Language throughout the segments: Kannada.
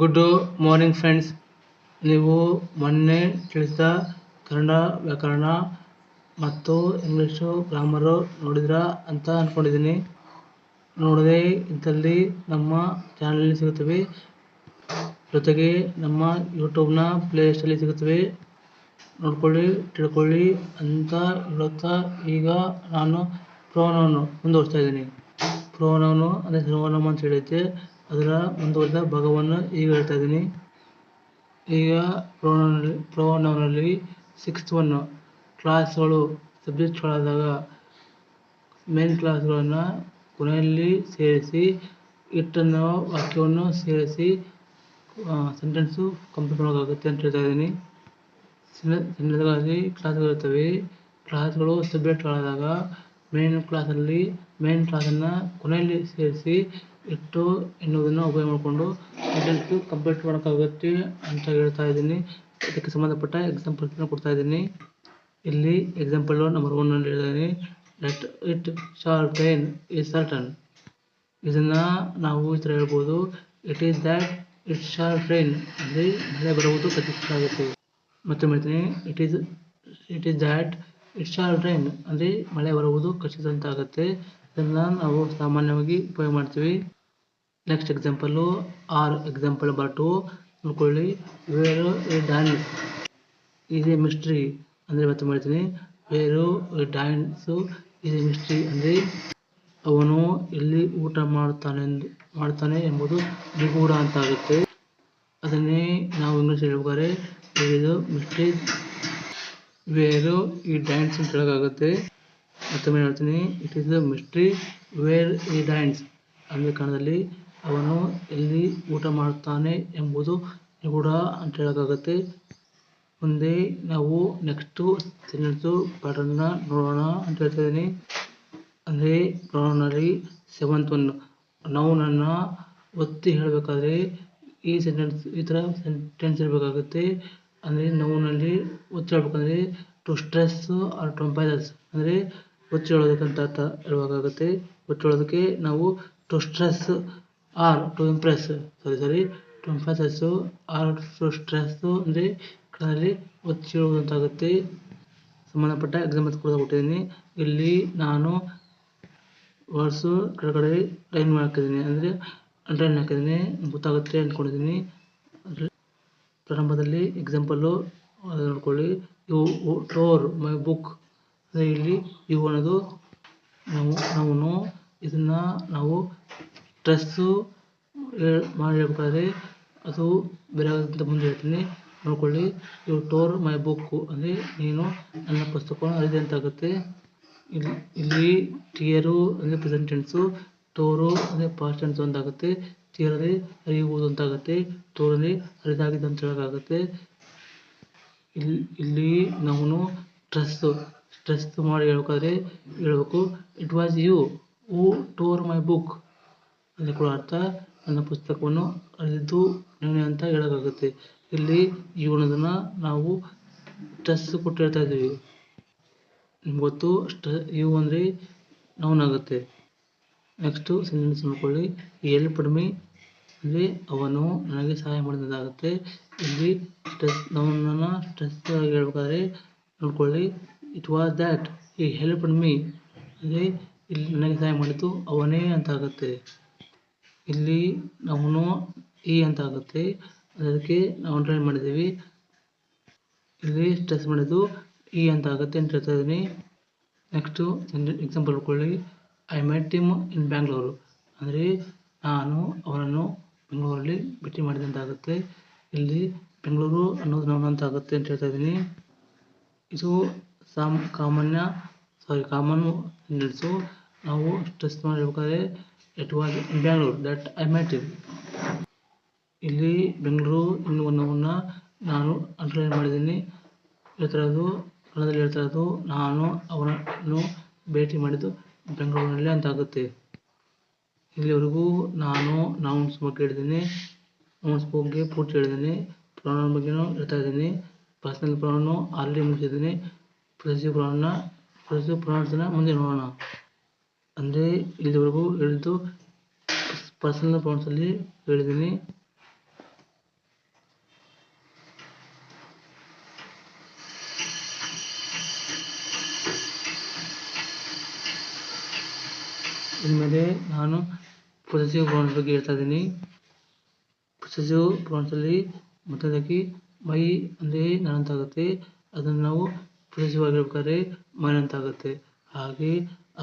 Good morning friends. ನೀವು ಮೊನ್ನೆ ತಿಳಿಸಿದ ಕನ್ನಡ ವ್ಯಾಕರಣ ಮತ್ತು ಇಂಗ್ಲೀಷು ಗ್ರಾಮರು ನೋಡಿದ್ರಾ ಅಂತ ಅಂದ್ಕೊಂಡಿದ್ದೀನಿ. ನೋಡದೆ ಇದ್ದಲ್ಲಿ ನಮ್ಮ ಚಾನಲಲ್ಲಿ ಸಿಗುತ್ತವೆ, ಜೊತೆಗೆ ನಮ್ಮ ಯೂಟ್ಯೂಬ್ನ ಪ್ಲೇ ಲಿಸ್ಟಲ್ಲಿ ಸಿಗುತ್ತವೆ. ನೋಡ್ಕೊಳ್ಳಿ, ತಿಳ್ಕೊಳ್ಳಿ ಅಂತ ಹೇಳುತ್ತಾ ಈಗ ನಾನು ಪ್ರೋನೌನ್ ಮುಂದುವರಿಸ್ತಾ ಇದ್ದೀನಿ. ಪ್ರೋನೌನು ಅಂದರೆ ಸರ್ವನಾಮ ಅಂತ ಹೇಳಿದ್ದೆ, ಅದರ ಮುಂದುವರೆದ ಭಾಗವನ್ನು ಈಗ ಹೇಳ್ತಾ ಇದ್ದೀನಿ. ಈಗ ಪ್ರೋನೌನಲ್ಲಿ 6th ಒನ್, ಕ್ಲಾಸ್ಗಳು ಸಬ್ಜೆಕ್ಟ್ಗಳಾದಾಗ ಮೇನ್ ಕ್ಲಾಸ್ಗಳನ್ನು ಕೊನೆಯಲ್ಲಿ ಸೇರಿಸಿ ಇಟ್ ಅನ್ನೋ ವಾಕ್ಯವನ್ನು ಸೇರಿಸಿ ಸೆಂಟೆನ್ಸು ಕಂಪ್ಲೀಟ್ ಮಾಡೋಕ್ಕಾಗುತ್ತೆ ಅಂತ ಹೇಳ್ತಾ ಇದ್ದೀನಿ. ಸಣ್ಣದಾಗಿ ಕ್ಲಾಸ್ಗಳಿರ್ತವೆ. ಕ್ಲಾಸ್ಗಳು ಸಬ್ಜೆಕ್ಟ್ಗಳಾದಾಗ ಮೇನ್ ಕ್ಲಾಸನ್ನು ಕೊನೆಯಲ್ಲಿ ಸೇರಿಸಿ ಇಟ್ಟು ಎನ್ನುವುದನ್ನು ಉಪಯೋಗ ಮಾಡಿಕೊಂಡು ಸೆಂಟೆನ್ಸು ಕಂಪ್ಲೀಟ್ ಮಾಡೋಕ್ಕಾಗುತ್ತೆ ಅಂತ ಹೇಳ್ತಾ ಇದ್ದೀನಿ. ಅದಕ್ಕೆ ಸಂಬಂಧಪಟ್ಟ ಎಕ್ಸಾಂಪಲ್ಸ್ನ ಕೊಡ್ತಾ ಇದ್ದೀನಿ. ಇಲ್ಲಿ ಎಕ್ಸಾಂಪಲ್ ನಂಬರ್ 1 ನಲ್ಲಿ ಹೇಳಿದ್ದೀನಿ, that it shall rain is certain. ಇದನ್ನ ನಾವು ಈ ಥರ ಹೇಳ್ಬೋದು, it is that it shall rain ಅಂದರೆ ಮಳೆ ಬರುವುದು ಖಚಿತವಾಗುತ್ತೆ. ಮತ್ತೆ ಹೇಳ್ತೀನಿ, it is that it shall rain ಅಂದರೆ ಮಳೆ ಬರುವುದು ಖಚಿತ ಅಂತ ಆಗುತ್ತೆ. ಇದನ್ನ ನಾವು ಸಾಮಾನ್ಯವಾಗಿ ಉಪಯೋಗ ಮಾಡ್ತೀವಿ. ನೆಕ್ಸ್ಟ್ ಎಕ್ಸಾಂಪಲ್ಲು ಎಕ್ಸಾಂಪಲ್ ನಂಬರ್ 2 ನೋಡ್ಕೊಳ್ಳಿ, where a dance is a mystery ಅಂದರೆ ಮತ್ತೆ ಮಾಡ್ತೀನಿ, where a dance is a mystery ಅಂದರೆ ಅವನು ಎಲ್ಲಿ ಊಟ ಮಾಡ್ತಾನೆ ಎಂಬುದು ನಿಗೂಢ ಅಂತ ಆಗುತ್ತೆ. ಅದನ್ನೇ ನಾವು ಇಂಗ್ಲೀಷ್ ಹೇಳ್ಬೇಕಾದ್ರೆ ಇದು ಮಿಸ್ಟ್ರಿ ವೇರ್ ಈ ಡ್ಯಾನ್ಸ್ ಅಂತ ಹೇಳೋಕ್ಕಾಗುತ್ತೆ. ಮತ್ತೊಮ್ಮೆ ಹೇಳ್ತೀನಿ, it is a mystery where he dance ಅಂದರೆ ಕನ್ನಡದಲ್ಲಿ ಅವನು ಎಲ್ಲಿ ಊಟ ಮಾಡ್ತಾನೆ ಎಂಬುದು ನಿಗೂಢ ಅಂತ ಹೇಳೋಕ್ಕಾಗುತ್ತೆ. ಮುಂದೆ ನಾವು ನೆಕ್ಸ್ಟು ಸೆಂಟೆನ್ಸು ಪ್ಯಾಟರ್ನ್ನ ನೋಡೋಣ ಅಂತ ಹೇಳ್ತಾ ಇದ್ದೀನಿ. ಅಂದರೆ ಪ್ರೊನೌನಲ್ಲಿ 7th ಒನ್, ನೌನನ್ನು ಒತ್ತಿ ಹೇಳಬೇಕಾದ್ರೆ ಈ ಥರ ಸೆಂಟೆನ್ಸ್ ಇರಬೇಕಾಗುತ್ತೆ. ಅಂದರೆ ನೌನಲ್ಲಿ ಒತ್ತಿ ಹೇಳ್ಬೇಕಂದ್ರೆ to stress or to emphasise ಅಂದರೆ ಒತ್ತಿ ಹೇಳೋದಕ್ಕಂತ ಹೇಳಬೇಕಾಗುತ್ತೆ. ಒತ್ತಿ ಹೇಳೋದಕ್ಕೆ ನಾವು to stress or to impress to emphasise or to stress ಅಂದರೆ ಕನ್ನಡದಲ್ಲಿ ಒತ್ತಿ ಹೇಳುವುದಂತಾಗುತ್ತೆ. ಸಂಬಂಧಪಟ್ಟ ಎಕ್ಸಾಂಪಲ್ಸ್ ಕೂಡ ಕೊಟ್ಟಿದ್ದೀನಿ. ಇಲ್ಲಿ ನಾನು ವರ್ಡ್ಸು ಕೆಳಗಡೆ ಲೈನ್ ಹಾಕಿದ್ದೀನಿ, ಅಂದರೆ ಅಂಡರ್ಲೈನ್ ಹಾಕಿದ್ದೀನಿ, ಗೊತ್ತಾಗುತ್ತೆ ಅಂದ್ಕೊಂಡಿದ್ದೀನಿ. ಪ್ರಾರಂಭದಲ್ಲಿ ಎಕ್ಸಾಂಪಲ್ಲು ನೋಡ್ಕೊಳ್ಳಿ, ಯು ಟೋರ್ ಮೈ ಬುಕ್ ಅಂದರೆ ಇಲ್ಲಿ ಯು ಅನ್ನೋದು ನಾವು ಇದನ್ನು ನಾವು ಸ್ಟ್ರೆಸ್ಸು ಮಾಡಿ ಹೇಳ್ಬೇಕಾದ್ರೆ ಅದು ಬೇರೆ ಆಗೋದಕ್ಕಿಂತ ಮುಂದೆ ಹೇಳ್ತೀನಿ. ನೋಡ್ಕೊಳ್ಳಿ, ಯು ಟೋರ್ ಮೈ ಬುಕ್ ಅಂದರೆ ನೀನು ನನ್ನ ಪುಸ್ತಕವನ್ನು ಹರಿದೆ ಅಂತ ಆಗುತ್ತೆ. ಇಲ್ಲಿ ಟಿಯರು ಅಂದರೆ ಪ್ರೆಸೆಂಟ್ ಟೆನ್ಸು, ಟೋರು ಅಂದರೆ ಪಾಸ್ಟ್ ಟೆನ್ಸು ಅಂತಾಗುತ್ತೆ. ಟಿಯರ್ ಅಂದರೆ ಹರಿಯುವುದು ಅಂತಾಗುತ್ತೆ, ಟೋರಲ್ಲಿ ಹರಿದಾಗಿದೆ ಅಂತ ಹೇಳೋಕ್ಕಾಗುತ್ತೆ. ಇಲ್ಲಿ ನಾವು ಸ್ಟ್ರೆಸ್ ಮಾಡಿ ಹೇಳ್ಬೇಕು, it was you who tore my book ಅಲ್ಲಿ ಕೂಡ ಅರ್ಥ ನನ್ನ ಪುಸ್ತಕವನ್ನು ಹರಿದಿದ್ದು ನೀನೇ ಅಂತ ಹೇಳೋಕ್ಕಾಗುತ್ತೆ. ಇಲ್ಲಿ ಯು ಅನ್ನೋದನ್ನು ನಾವು ಸ್ಟ್ರೆಸ್ ಕೊಟ್ಟು ಹೇಳ್ತಾ ಇದ್ದೀವಿ. ನಿಮ್ಗೆ ಗೊತ್ತು, ಯು ಅಂದರೆ ನೌನ್ ಆಗುತ್ತೆ. ನೆಕ್ಸ್ಟು ಸೆಂಟೆನ್ಸ್ ನೋಡ್ಕೊಳ್ಳಿ, ಈ ಹೆಲ್ಪ್ಡ್ ಮೀ ಅಂದರೆ ಅವನು ನನಗೆ ಸಹಾಯ ಮಾಡಿದಂತಾಗುತ್ತೆ. ಇಲ್ಲಿ ನೌನನ್ನು ಸ್ಟ್ರೆಸ್ ಆಗಿ ಹೇಳ್ಬೇಕಾದ್ರೆ ನೋಡ್ಕೊಳ್ಳಿ, ಇಟ್ ವಾಸ್ ದ್ಯಾಟ್ ಈ ಹೆಲ್ಪ್ಡ್ ಮೀ ಅಂದರೆ ಇಲ್ಲಿ ನನಗೆ ಸಹಾಯ ಮಾಡಿದ್ದು ಅವನೇ ಅಂತ ಆಗುತ್ತೆ. ಇಲ್ಲಿ ನಾವು ಅಂತ ಆಗುತ್ತೆ, ಅದಕ್ಕೆ ನಾವು ಅಂಡರ್ಲೈನ್ ಮಾಡಿದ್ದೀವಿ. ಇಲ್ಲಿ ಸ್ಟ್ರೆಸ್ ಮಾಡಿದ್ದು ಅಂತ ಆಗುತ್ತೆ ಅಂತ ಹೇಳ್ತಾ ಇದ್ದೀನಿ. ನೆಕ್ಸ್ಟು ಎಕ್ಸಾಂಪಲ್ ನೋಡ್ಕೊಳ್ಳಿ, I met him in Bangalore ಅಂದರೆ ನಾನು ಅವನನ್ನು ಬೆಂಗಳೂರಲ್ಲಿ ಭೇಟಿ ಮಾಡಿದಂತಾಗುತ್ತೆ. ಇಲ್ಲಿ ಬೆಂಗಳೂರು ಅನ್ನೋದು ನಾವು ಅಂತ ಆಗುತ್ತೆ ಅಂತ ಹೇಳ್ತಾ ಇದ್ದೀನಿ. ಇದು ಕಾಮನ್ ಸೆಂಟೆನ್ಸು. ನಾವು ಸ್ಟ್ರೆಸ್ ಮಾಡಿ ಹೇಳ್ಬೇಕಾದ್ರೆ it was in Bangalore that I met him. ಇಲ್ಲಿ ಬೆಂಗಳೂರು ಎನ್ನುವನ್ನ ನಾನು ಅಂಡರ್ಲೈನ್ ಮಾಡಿದ್ದೀನಿ. ಕನ್ನಡದಲ್ಲಿ ಹೇಳ್ತಾ ಇರೋದು ನಾನು ಅವನನ್ನು ಭೇಟಿ ಮಾಡಿದ್ದು ಬೆಂಗಳೂರಿನಲ್ಲಿ ಅಂತ ಆಗುತ್ತೆ. ಇಲ್ಲಿವರೆಗೂ ನಾನು ನೌನ್ಸ್ ಬಗ್ಗೆ ಹೇಳಿದ್ದೀನಿ, ನೌನ್ಸ್ ಬಗ್ಗೆ ಪೂರ್ತಿ ಹೇಳಿದ್ದೀನಿ. ಪ್ರೊನೌನ್ ಬಗ್ಗೆನೂ ಹೇಳ್ತಾ ಇದ್ದೀನಿ. ಪರ್ಸನಲ್ ಪ್ರೊನೌನು ಆಲ್ರೆಡಿ ಮುಗಿಸಿದ್ದೀನಿ. ಪೊಸೆಸಿವ್ ಪ್ರೊನೌನ್ಸ್ನ ಮುಂದೆ ನೋಡೋಣ. ಅಂದರೆ ಇಲ್ಲಿವರೆಗೂ ಹೇಳಿದ್ದು ಪರ್ಸನಲ್ ಪ್ರೊನೌನ್ಸಲ್ಲಿ ಹೇಳಿದ್ದೀನಿ. ನಾನು ಪೊಸೆಸಿವ್ ಪ್ರೊನೌನ್ಸ್ ಬಗ್ಗೆ ಹೇಳ್ತಾ ಇದ್ದೀನಿ. ಪೊಸೆಸಿವ್ ಪ್ರೊನೌನ್ಸಲ್ಲಿ ಮೊದಲಾಗಿ ಮೈ ಅಂದರೆ ನಾನು ಅಂತ ಆಗುತ್ತೆ. ಅದನ್ನು ನಾವು ಪೊಸೆಸಿವ್ ಆಗಿರ್ಬೇಕಾದ್ರೆ ಮೈನ್ ಅಂತ ಆಗುತ್ತೆ. ಹಾಗೆ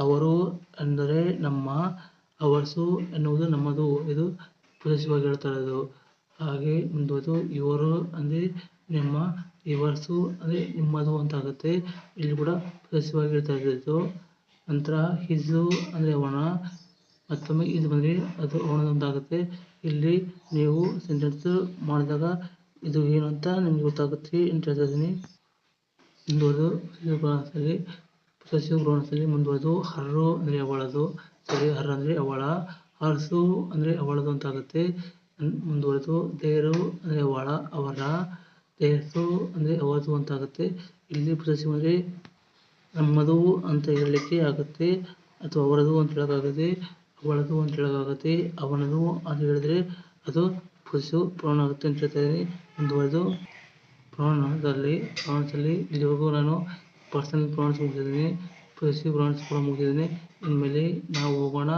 ಅವರು ಅಂದರೆ ನಮ್ಮ, ಅವರ್ಸು ಎನ್ನುವುದು ನಮ್ಮದು, ಇದು ಪೊಸೆಸಿವ್ ಆಗಿ ಹೇಳ್ತಾ ಇರೋದು. ಹಾಗೆ ಮುಂದುವರೆದು ಇವರು ಅಂದರೆ ನಿಮ್ಮ, ಇವರ್ಸು ಅಂದರೆ ನಿಮ್ಮದು ಅಂತ ಆಗುತ್ತೆ. ಇಲ್ಲಿ ಕೂಡ ಪೊಸೆಸಿವ್ ಆಗಿ ಹೇಳ್ತಾ ಇರೋದು. ನಂತರ ಹಿಜು ಅಂದರೆ ಅವನ, ಮತ್ತೊಮ್ಮೆ ಇದು ಬಂದರೆ ಅದು ಅವನದು ಅಂತ ಆಗುತ್ತೆ. ಇಲ್ಲಿ ನೀವು ಸೆಂಟೆನ್ಸ್ ಮಾಡಿದಾಗ ಇದು ಏನು ಅಂತ ನಿಮ್ಗೆ ಗೊತ್ತಾಗುತ್ತೆ ಅಂತ ಹೇಳ್ತಾ ಇದ್ದೀನಿ. ಮುಂದುವರೆದು ಪೊಸೆಸಿವ್ ಪ್ರೊನೌನ್ಸಲ್ಲಿ ಮುಂದುವರೆದು ಹರ್ರು ಅಂದರೆ ಅವಳದು, ಹರ್ ಅಂದರೆ ಅವಳ, ಹರ್ಸು ಅಂದರೆ ಅವಳದು ಅಂತ ಆಗುತ್ತೆ. ಮುಂದುವರೆದು ದೇರು ಅಂದರೆ ಅವಳ, ಅವರ, ದೇರ್ಸು ಅಂದರೆ ಅವರದು ಅಂತ ಆಗುತ್ತೆ. ಇಲ್ಲಿ ಪೊಸೆಸಿವ್ ಅಂದರೆ ನಮ್ಮದು ಅಂತ ಹೇಳಲಿಕ್ಕೆ ಆಗುತ್ತೆ, ಅಥವಾ ಅವರದು ಅಂತ ಹೇಳೋಕ್ಕಾಗುತ್ತೆ, ಅವಳದು ಅಂತ ಹೇಳೋಕ್ಕಾಗುತ್ತೆ, ಅವನದು ಅಂತ ಹೇಳಿದ್ರೆ ಅದು ಪೊಸೆಸಿವ್ ಪ್ರೊನೌನ್ ಆಗುತ್ತೆ ಅಂತ ಹೇಳ್ತಾ ಇದ್ದೀನಿ. ಮುಂದುವರೆದು ಪ್ರೊನೌನ್ಸಲ್ಲಿ ಇಲ್ಲಿವರೆಗೂ ನಾನು ಪರ್ಸನಲ್ ಪ್ರೊನೌನ್ಸ್ ಮುಗಿಸಿದ್ದೀನಿ, ಪೊಸೆಸಿವ್ ಪ್ರೊನೌನ್ಸ್ ಕೂಡ ಮುಗಿಸಿದ್ದೀನಿ. ಇನ್ಮೇಲೆ ನಾವು ಹೋಗೋಣ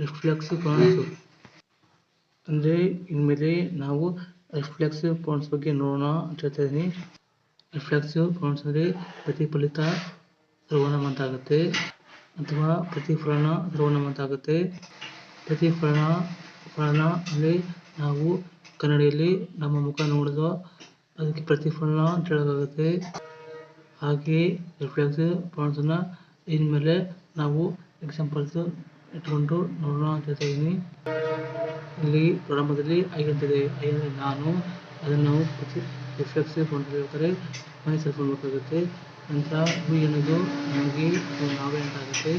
ರಿಫ್ಲೆಕ್ಸಿವ್ ಪ್ರೊನೌನ್ಸು. ಅಂದರೆ ಇನ್ಮೇಲೆ ನಾವು ರಿಫ್ಲೆಕ್ಸಿವ್ ಪ್ರೊನೌನ್ಸ್ ಬಗ್ಗೆ ನೋಡೋಣ ಅಂತ ಹೇಳ್ತಾ ಇದ್ದೀನಿ. ರಿಫ್ಲೆಕ್ಸಿವ್ ಪ್ರೊನೌನ್ಸ್ ಅಂದರೆ ಪ್ರತಿಫಲಿತ ಸರ್ವನಾಮ ಅಂತ ಆಗುತ್ತೆ, ಅಥವಾ ಪ್ರತಿಫಲನ ಸರ್ವನಾಮ ಅಂತ ಆಗುತ್ತೆ. ಪ್ರತಿಫಲನ ಅಂದರೆ ನಾವು ಕನ್ನಡಿಯಲ್ಲಿ ನಮ್ಮ ಮುಖ ನೋಡೋದು, ಅದಕ್ಕೆ ಪ್ರತಿಫಲನ ಅಂತ ಹೇಳೋಕ್ಕಾಗುತ್ತೆ. ಹಾಗೆ ರಿಫ್ಲೆಕ್ಸಿವ್ ಪ್ರೊನೌನ್ಸನ್ನು ಇನ್ಮೇಲೆ ನಾವು ಎಕ್ಸಾಂಪಲ್ಸ್ ಇಟ್ಕೊಂಡು ನೋಡೋಣ ಅಂತ ಹೇಳ್ತಾ ಇದ್ದೀನಿ. ಇಲ್ಲಿ ಪ್ರಾರಂಭದಲ್ಲಿ ಐ ಅಂತಿದೆ, ಐ ಅಂದರೆ ನಾನು, ಅದನ್ನು ನಾವು ರಿಫ್ಲೆಕ್ಸಿವ್ ಪ್ರೊನೌನ್ಸ್ ಹೇಳ್ತಾರೆ ಮೈ ಸೆಲ್ಫ್ ಅನ್ಬೇಕಾಗುತ್ತೆ. ನಂತರ ವಿ ಅನ್ನೋದು ನಮಗೆ ಅಥವಾ ನಾವೇ ಅಂತ ಆಗುತ್ತೆ.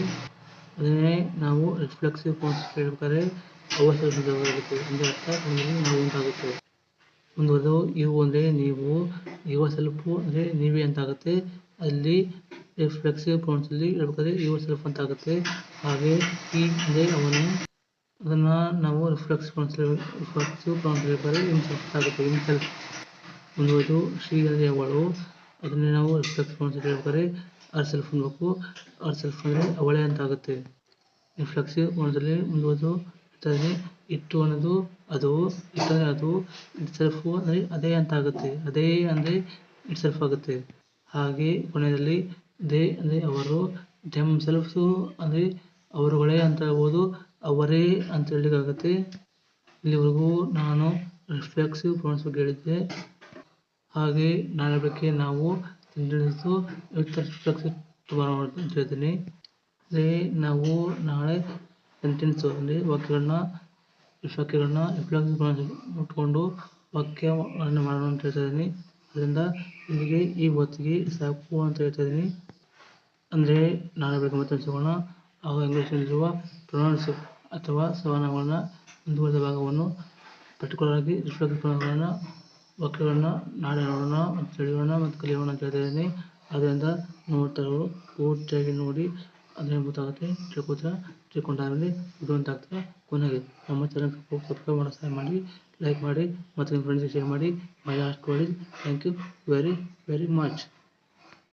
ಅದನ್ನೇ ನಾವು ರಿಫ್ಲೆಕ್ಸಿವ್ ಪ್ರೊನೌನ್ಸ್ ಹೇಳ್ಬೇಕಾದ್ರೆ ಅವರ್ ಸೆಲ್ಫ್ ಅಂತ ಆಗುತ್ತೆ, ಅಂದರೆ ಅರ್ಥ ನಾವು ಅಂತ ಆಗುತ್ತೆ. ಮುಂದುವರೆದು ಇವು ಅಂದರೆ ನೀವು, ಯುವರ್ ಸೆಲ್ಫ್ ಅಂದರೆ ನೀವೇ ಅಂತ ಆಗುತ್ತೆ. ಅಲ್ಲಿ ರಿಫ್ಲೆಕ್ಸಿವ್ ಪ್ರೊನೌನ್ಸಲ್ಲಿ ಹೇಳ್ಬೇಕಾದ್ರೆ ಯುವರ್ ಸೆಲ್ಫ್ ಅಂತ ಆಗುತ್ತೆ. ಹಾಗೆ ಈ ಅಂದರೆ ಅವನು, ಅದನ್ನು ನಾವು ರಿಫ್ಲೆಕ್ಸಿವ್ ಪ್ರೊನೌನ್ಸ್ ಹೇಳ್ಬೇಕಾದ್ರೆ ಹಿಮ್ಸೆಲ್ಫ್ ಅಂತ ಆಗುತ್ತೆ, ಹಿಮ್ಸೆಲ್ಫ್. ಮುಂದುವರೆದು ಶಿ ಅಂದರೆ ಅವಳು, ಅದನ್ನೇ ನಾವು ರಿಫ್ಲೆಕ್ಸಿವ್ ಪ್ರೊನೌನ್ಸ್ ಹೇಳ್ಬೇಕಾದ್ರೆ ಹರ್ ಸೆಲ್ಫ್ ಅನ್ಬೇಕು, ಹರ್ ಸೆಲ್ಫ್ ಅಂದರೆ ಅವಳೇ ಅಂತ ಆಗುತ್ತೆ. ರಿಫ್ಲೆಕ್ಸಿವ್ ಪ್ರೊನೌನ್ಸಲ್ಲಿ ಮುಂದುವರೆದು ಹೇಳ್ತಾರೆ ಇಟ್ಟು ಅನ್ನೋದು ಅದು, ಇಟ್ ಅಂದರೆ ಅದು, ಇಟ್ ಸೆಲ್ಫ್ ಅಂದರೆ ಅದೇ ಅಂತ ಆಗುತ್ತೆ, ಅದೇ ಅಂದರೆ ಇಟ್ ಸೆಲ್ಫ್ ಆಗುತ್ತೆ. ಹಾಗೆ ಕೊನೆಯಲ್ಲಿ ದೇ ಅಂದರೆ ಅವರು, ದೆಮ್ ಸೆಲ್ಫ್ಸು ಅಂದರೆ ಅವರುಗಳೇ ಅಂತ ಹೇಳ್ಬೋದು, ಅವರೇ ಅಂತ ಹೇಳಲಿಕ್ಕಾಗುತ್ತೆ. ಇಲ್ಲಿವರೆಗೂ ನಾನು ರಿಫ್ಲೆಕ್ಸಿವ್ ಪ್ರೊನೌನ್ಸ್ ಬಗ್ಗೆ ಹೇಳಿದ್ದೆ. ಹಾಗೆ ನಾಳೆ ಬಗ್ಗೆ ನಾವು ಸೆಂಟೆನ್ಸು ವಿತ್ ರಿಫ್ಲೆಕ್ಸಿವ್ ಅಂತ ಹೇಳ್ತೀನಿ. ಅಂದರೆ ನಾವು ನಾಳೆ ಸೆಂಟೆನ್ಸು ಅಂದರೆ ವಾಕ್ಯಗಳನ್ನ ರಿಫ್ಲೆಕ್ಸಿವ್ ಪ್ರೊನೌನ್ಸ್ ಇಟ್ಕೊಂಡು ವಾಕ್ಯಗಳನ್ನು ಮಾಡೋಣ ಅಂತ ಹೇಳ್ತಾ ಇದ್ದೀನಿ. ಅದರಿಂದ ಇಲ್ಲಿಗೆ ಈ ಹೊತ್ತಿಗೆ ಸಾಕು ಅಂತ ಹೇಳ್ತಾ ಇದ್ದೀನಿ. ಅಂದರೆ ನಾಳೆ ಬೆಳಗ್ಗೆ ಮತ್ತೆ ಸಿಗೋಣ. ಆಗ ಇಂಗ್ಲೀಷಲ್ಲಿರುವ ಪ್ರೊನೌನ್ಸ್ ಅಥವಾ ಸರ್ವನಾಮಗಳನ್ನ ಮುಂದುವರೆದ ಭಾಗವನ್ನು ಪರ್ಟಿಕ್ಯುಲರ್ ಆಗಿ ರಿಫ್ಲೆಕ್ಸಿವ್ ಪ್ರೊನೌನ್ಸ್ಗಳನ್ನ ವಾಕ್ಯಗಳನ್ನ ನಾಳೆ ನೋಡೋಣ ಮತ್ತು ತಿಳಿಯೋಣ ಮತ್ತು ಕಲಿಯೋಣ ಅಂತ ಹೇಳ್ತಾ ಇದ್ದೀನಿ. ಆದ್ದರಿಂದ ನೋಡ್ತಾ ಇರೋರು ಪೂರ್ತಿಯಾಗಿ ನೋಡಿ, ಅದೇನು ಗೊತ್ತಾಗುತ್ತೆ, ತಿಳ್ಕೊಂಡಾಗಲೇ ಬುದ್ಧಿವಂತ ಆಗ್ತಾರೆ. ಕೊನೆಗೆ ನಮ್ಮ ಚಾನಲ್ ಸಬ್ಸ್ಕ್ರೈಬ್ ಮಾಡೋ ಸಹಾಯ ಮಾಡಿ, ಲೈಕ್ ಮಾಡಿ ಮತ್ತು ನಿಮ್ಮ ಫ್ರೆಂಡ್ಸ್ಗೆ ಶೇರ್ ಮಾಡಿ. My last word is thank you very very much.